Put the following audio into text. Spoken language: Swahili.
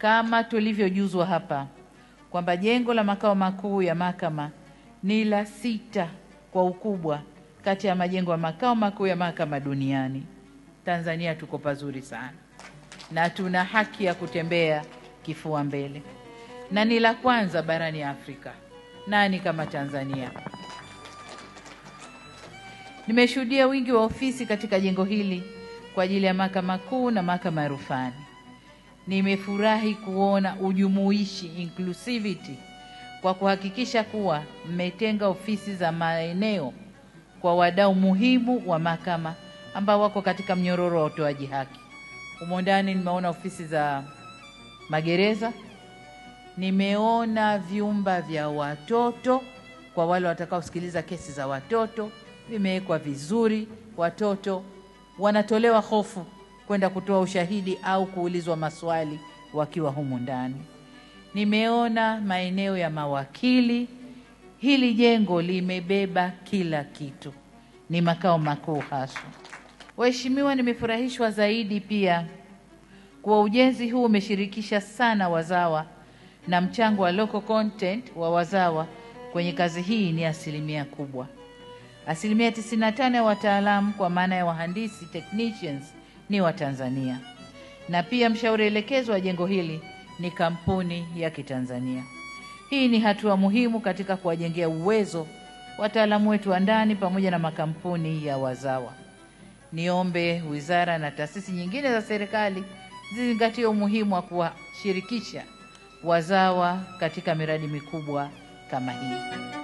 kama tulivyojuzwa hapa kwamba jengo la makao makuu ya mahakama ni la 6 kwa ukubwa kati ya majengo ya makao makuu ya mahakama duniani. Tanzania tuko pazuri sana na tuna haki ya kutembea kifua mbele, na ni la kwanza barani Afrika. Nani kama Tanzania? Nimeshuhudia wingi wa ofisi katika jengo hili kwa ajili ya mahakama kuu na mahakama ya rufani. Nimefurahi kuona ujumuishi, inclusivity, kwa kuhakikisha kuwa mmetenga ofisi za maeneo kwa wadau muhimu wa mahakama ambao wako katika mnyororo wa utoaji haki. Humo ndani nimeona ofisi za magereza, nimeona vyumba vya watoto kwa wale watakaosikiliza kesi za watoto, vimewekwa vizuri. Watoto wanatolewa hofu kwenda kutoa ushahidi au kuulizwa maswali wakiwa humu ndani. Nimeona maeneo ya mawakili. Hili jengo limebeba kila kitu, ni makao makuu haswa. Waheshimiwa, nimefurahishwa zaidi pia kwa ujenzi huu umeshirikisha sana wazawa, na mchango wa local content wa wazawa kwenye kazi hii ni 1% kubwa. 95% ya wataalamu kwa maana ya wahandisi, technicians, ni wa Tanzania, na pia mshauri elekezo wa jengo hili ni kampuni ya Kitanzania. Hii ni hatua muhimu katika kuwajengea uwezo wataalamu wetu wa ndani pamoja na makampuni ya wazawa. Niombe wizara na taasisi nyingine za serikali zizingatie umuhimu wa kuwashirikisha wazawa katika miradi mikubwa kama hii.